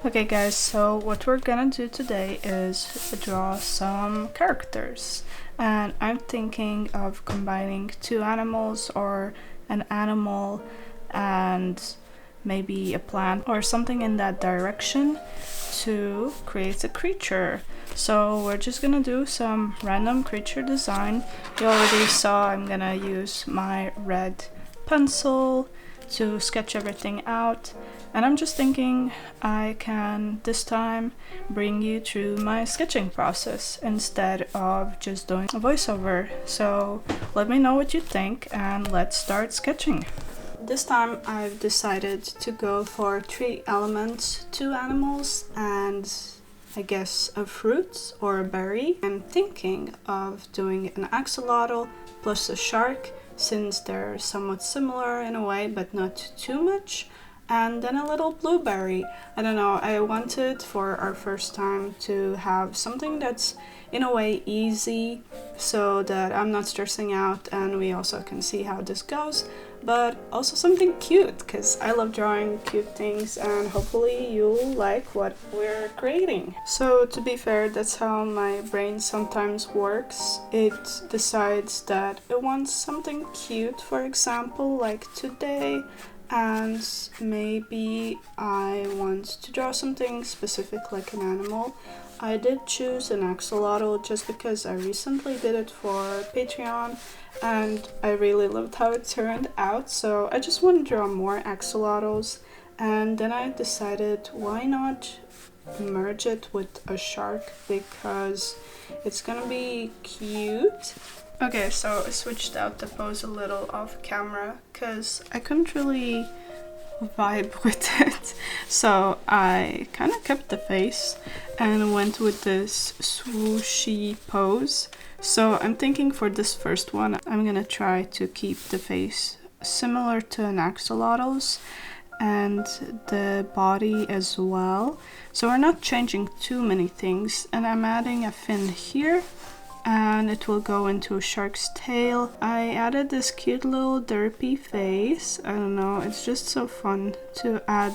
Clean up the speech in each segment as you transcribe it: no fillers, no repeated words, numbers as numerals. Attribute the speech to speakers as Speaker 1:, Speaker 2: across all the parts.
Speaker 1: Okay guys, so what we're gonna do today is draw some characters, and I'm thinking of combining two animals or an animal and maybe a plant or something in that direction to create a creature. So we're just gonna do some random creature design. You already saw I'm gonna use my red pencil to sketch everything out, and I'm just thinking I can this time bring you through my sketching process instead of just doing a voiceover. So let me know what you think and let's start sketching. This time I've decided to go for 3 elements, 2 animals and I guess a fruit or a berry. I'm thinking of doing an axolotl plus a shark, since they're somewhat similar in a way but not too much, and then a little blueberry. I don't know, I wanted for our first time to have something that's in a way easy so that I'm not stressing out and we also can see how this goes, but also something cute because I love drawing cute things and hopefully you'll like what we're creating. So to be fair, that's how my brain sometimes works. It decides that it wants something cute, for example, like today, and maybe I want to draw something specific like an animal. I did choose an axolotl just because I recently did it for Patreon and I really loved how it turned out, so I just want to draw more axolotls, and then I decided why not merge it with a shark because it's gonna be cute. Okay, so I switched out the pose a little off camera because I couldn't really vibe with it. So I kind of kept the face and went with this swooshy pose. So I'm thinking for this first one, I'm gonna try to keep the face similar to an axolotl's and the body as well. So we're not changing too many things, and I'm adding a fin here and it will go into a shark's tail. I added this cute little derpy face. I don't know, it's just so fun to add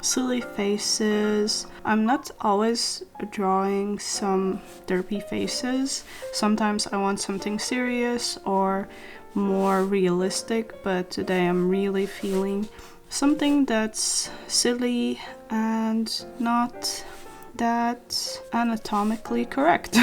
Speaker 1: silly faces. I'm not always drawing some derpy faces. Sometimes I want something serious or more realistic, but today I'm really feeling something that's silly and not that anatomically correct.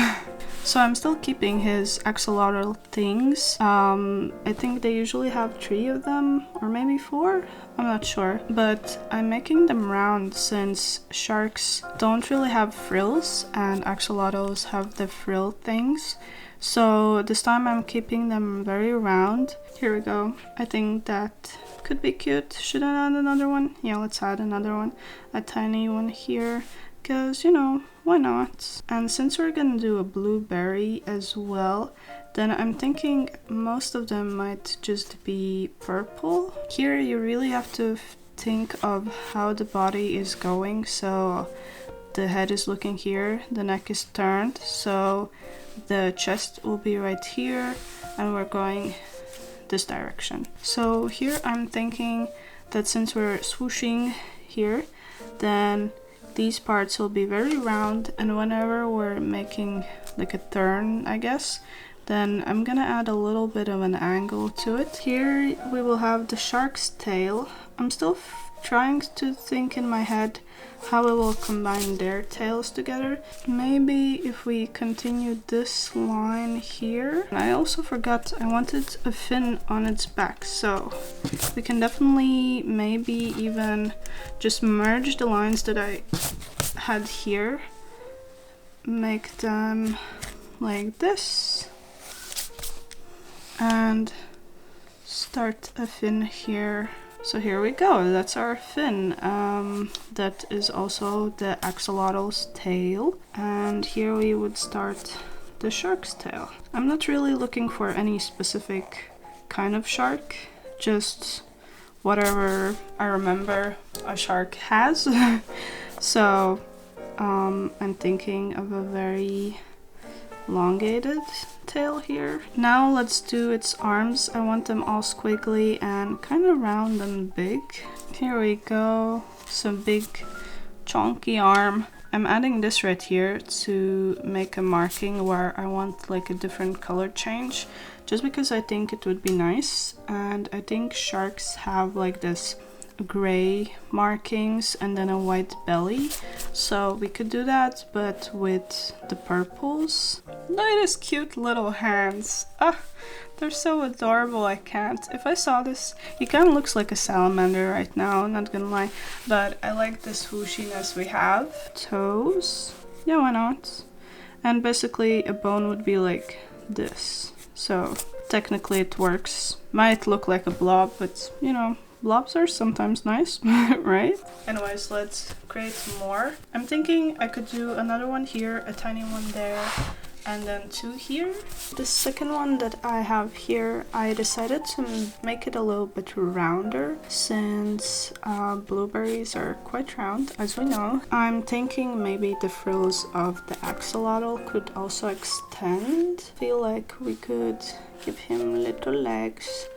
Speaker 1: So I'm still keeping his axolotl things. I think they usually have 3 of them, or maybe 4, I'm not sure. But I'm making them round since sharks don't really have frills and axolotls have the frill things. So this time I'm keeping them very round. Here we go. I think that could be cute. Should I add another one? Yeah, let's add another one. A tiny one here. Because, you know, why not? And since we're gonna do a blueberry as well, then I'm thinking most of them might just be purple. Here you really have to think of how the body is going. So the head is looking here, the neck is turned, so the chest will be right here, and we're going this direction. So here I'm thinking that since we're swooshing here, then these parts will be very round, and whenever we're making like a turn, I guess, then I'm gonna add a little bit of an angle to it. Here we will have the shark's tail. I'm still trying to think in my head how we will combine their tails together. Maybe if we continue this line here. I also forgot I wanted a fin on its back, so we can definitely maybe even just merge the lines that I had here, make them like this, and start a fin here So here we go, that's our fin. That is also the axolotl's tail. And here we would start the shark's tail. I'm not really looking for any specific kind of shark, just whatever I remember a shark has. So I'm thinking of a very elongated tail here. Now let's do its arms. I want them all squiggly and kind of round and big. Here we go, some big chunky arm. I'm adding this right here to make a marking where I want like a different color change, just because I think it would be nice. And I think sharks have like this gray markings and then a white belly, so we could do that, but with the purples. Look at his cute little hands. Ah, they're so adorable. I can't. If I saw this, he kind of looks like a salamander right now, not gonna lie, but I like this whooshiness we have. Toes, yeah, why not? And basically a bone would be like this, so technically it works. Might look like a blob, but you know, blobs are sometimes nice, right? Anyways, let's create more. I'm thinking I could do another one here, a tiny one there, and then two here. The second one that I have here, I decided to make it a little bit rounder, since blueberries are quite round, as we know. I'm thinking maybe the frills of the axolotl could also extend. Feel like we could give him little legs.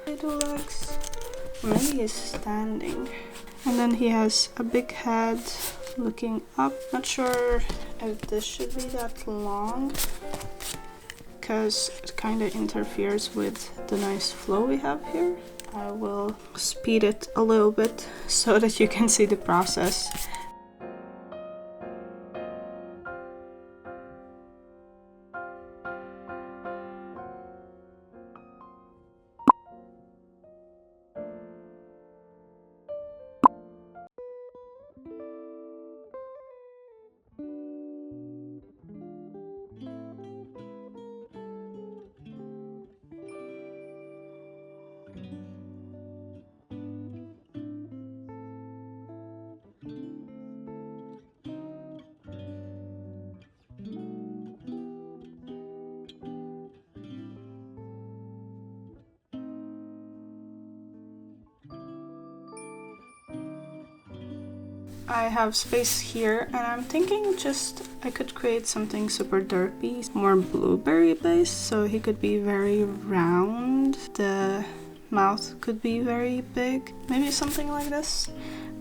Speaker 1: Maybe he's standing. And then he has a big head looking up. Not sure if this should be that long, because it kind of interferes with the nice flow we have here. I will speed it a little bit so that you can see the process. I have space here, and I'm thinking just I could create something super derpy, more blueberry based, so he could be very round. The mouth could be very big, maybe something like this.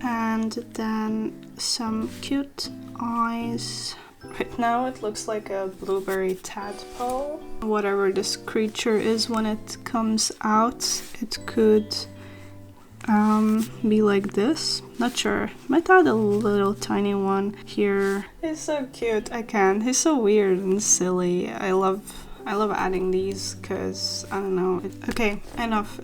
Speaker 1: And then some cute eyes. Right now it looks like a blueberry tadpole. Whatever this creature is when it comes out, it could be like this. Not sure. Might add a little tiny one here. He's so cute. I can't. He's so weird and silly. I love adding these because I don't know. Okay, enough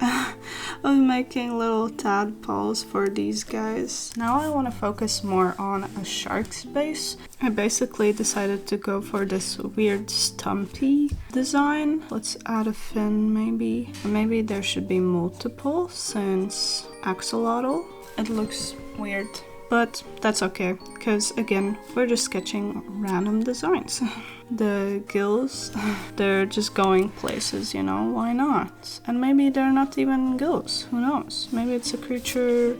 Speaker 1: of making little tadpoles for these guys. Now I want to focus more on a shark's base. I basically decided to go for this weird stumpy design. Let's add a fin maybe. Maybe there should be multiple since axolotl. It looks weird, but that's okay because again, we're just sketching random designs. The gills, they're just going places, you know, why not? And maybe they're not even gills, who knows? Maybe it's a creature,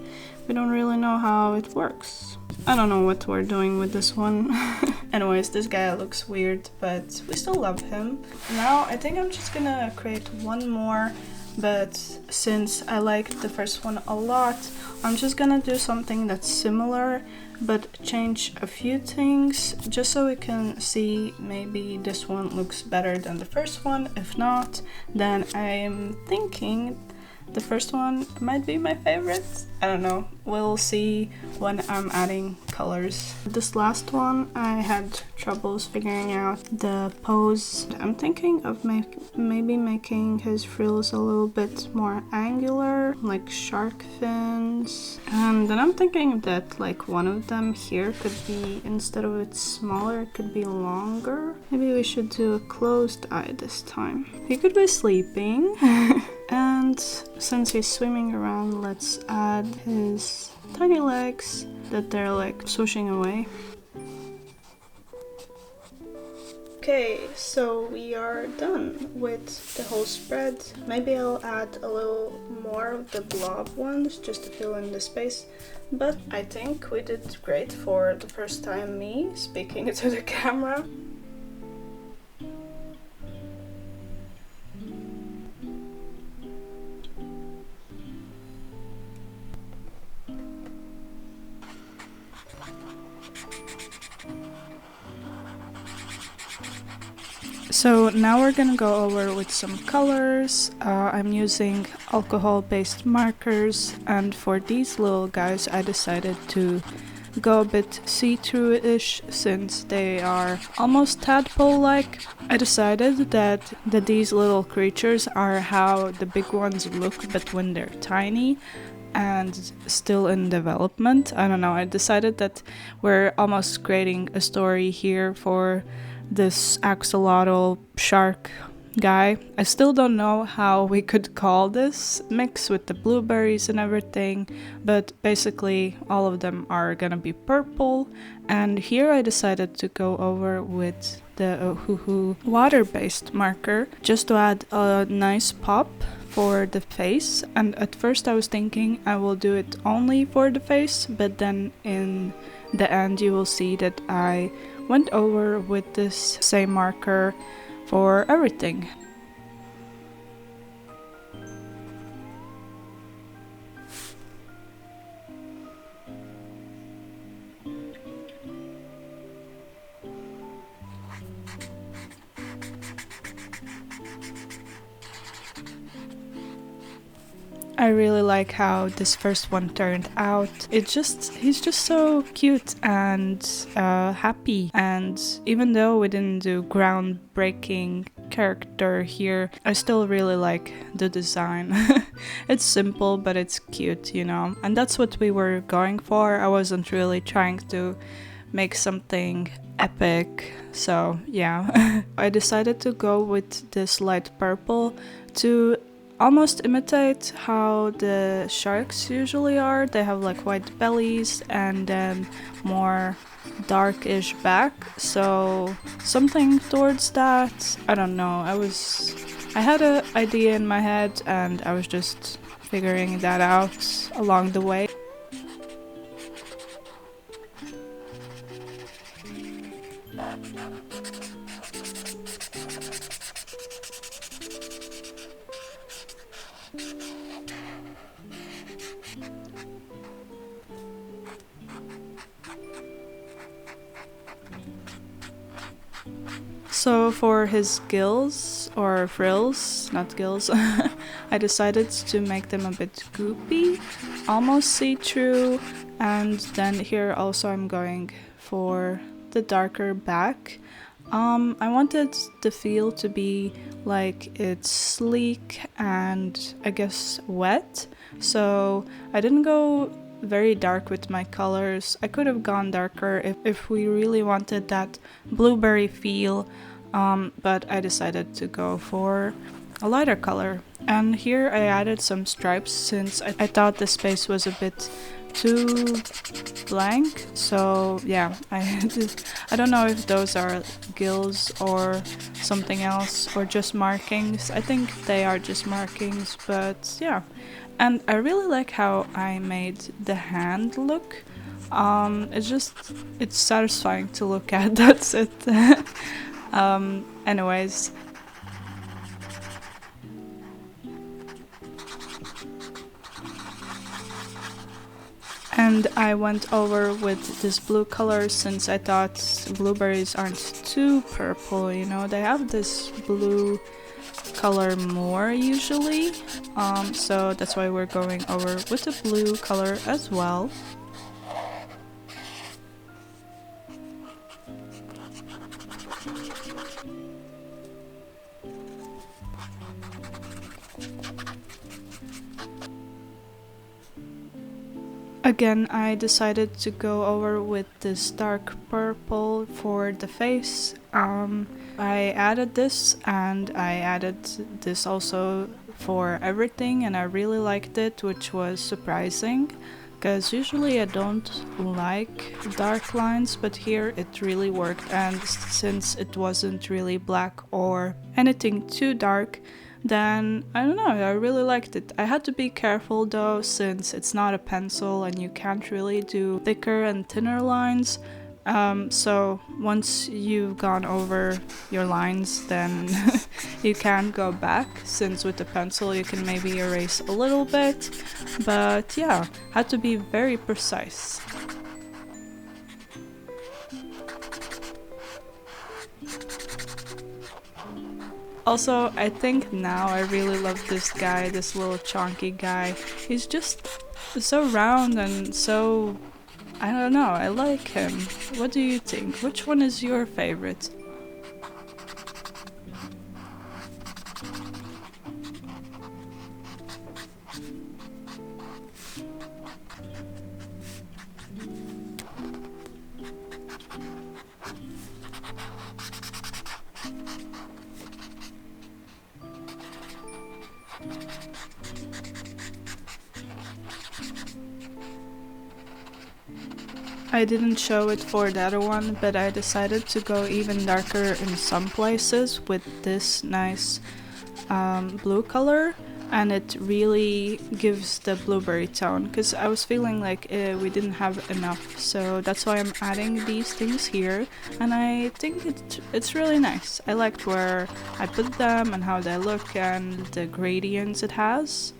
Speaker 1: we don't really know how it works. I don't know what we're doing with this one. Anyways, this guy looks weird, but we still love him. Now I think I'm just gonna create one more, but since I liked the first one a lot, I'm just gonna do something that's similar but change a few things just so we can see maybe this one looks better than the first one. If not, then I'm thinking the first one might be my favorite. I don't know, we'll see when I'm adding colors. This last one I had troubles figuring out the pose. I'm thinking of maybe making his frills a little bit more angular, like shark fins. And then I'm thinking that like one of them here could be, instead of it smaller, it could be longer. Maybe we should do a closed eye this time. He could be sleeping. And since he's swimming around, let's add his tiny legs that they're like swooshing away. Okay, so we are done with the whole spread. Maybe I'll add a little more of the blob ones just to fill in the space. But I think we did great for the first time me speaking to the camera. So now we're gonna go over with some colors. I'm using alcohol-based markers, and for these little guys I decided to go a bit see-through-ish since they are almost tadpole-like. I decided that these little creatures are how the big ones look but when they're tiny and still in development. I don't know, I decided that we're almost creating a story here for this axolotl shark guy. I still don't know how we could call this mix with the blueberries and everything, but basically all of them are gonna be purple. And here I decided to go over with the Ohuhu water-based marker just to add a nice pop for the face. And at first I was thinking I will do it only for the face, but then in the end you will see that I went over with this same marker for everything. I really like how this first one turned out. He's just so cute and happy. And even though we didn't do groundbreaking character here, I still really like the design. It's simple, but it's cute, you know. And that's what we were going for. I wasn't really trying to make something epic. So yeah, I decided to go with this light purple to almost imitate how the sharks usually are. They have like white bellies and then more darkish back, so something towards that. I don't know, I had an idea in my head and I was just figuring that out along the way. So for his gills, or frills, not gills, I decided to make them a bit goopy, almost see-through, and then here also I'm going for the darker back. I wanted the feel to be like it's sleek and I guess wet, so I didn't go very dark with my colors. I could have gone darker if we really wanted that blueberry feel, but I decided to go for a lighter color. And here I added some stripes since I thought the space was a bit too blank. So yeah, I don't know if those are gills or something else or just markings. I think they are just markings, but yeah. And I really like how I made the hand look. It's satisfying to look at, that's it. Anyways. And I went over with this blue color since I thought blueberries aren't too purple, you know, they have this blue color more usually, so that's why we're going over with the blue color as well. Again, I decided to go over with this dark purple for the face. I added this and I added this also for everything, and I really liked it, which was surprising because usually I don't like dark lines, but here it really worked. And since it wasn't really black or anything too dark, then I don't know, I really liked it. I had to be careful though, since it's not a pencil and you can't really do thicker and thinner lines. So once you've gone over your lines, then you can't go back, since with the pencil you can maybe erase a little bit, but yeah, had to be very precise. Also, I think now I really love this guy, this little chunky guy. He's just so round and so, I don't know, I like him. What do you think? Which one is your favorite? I didn't show it for the other one, but I decided to go even darker in some places with this nice blue color, and it really gives the blueberry tone, because I was feeling like we didn't have enough, so that's why I'm adding these things here, and I think it's really nice. I liked where I put them and how they look and the gradients it has.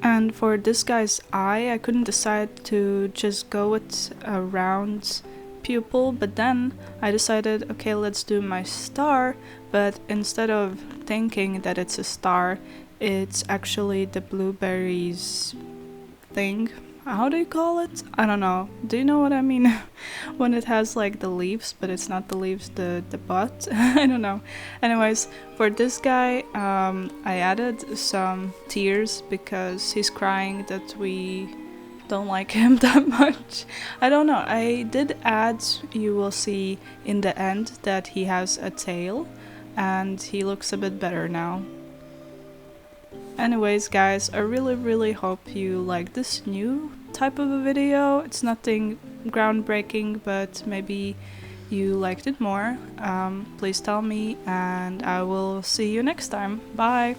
Speaker 1: And for this guy's eye, I couldn't decide to just go with a round pupil, but then I decided, okay, let's do my star, but instead of thinking that it's a star, it's actually the blueberries thing. How do you call it? I don't know. Do you know what I mean? When it has like the leaves, but it's not the leaves, the bud. I don't know. Anyways, for this guy, I added some tears because he's crying that we don't like him that much. I don't know. I did add, you will see in the end, that he has a tail and he looks a bit better now. Anyways guys, I really hope you like this new type of a video. It's nothing groundbreaking, but maybe you liked it more. Please tell me, and I will see you next time. Bye!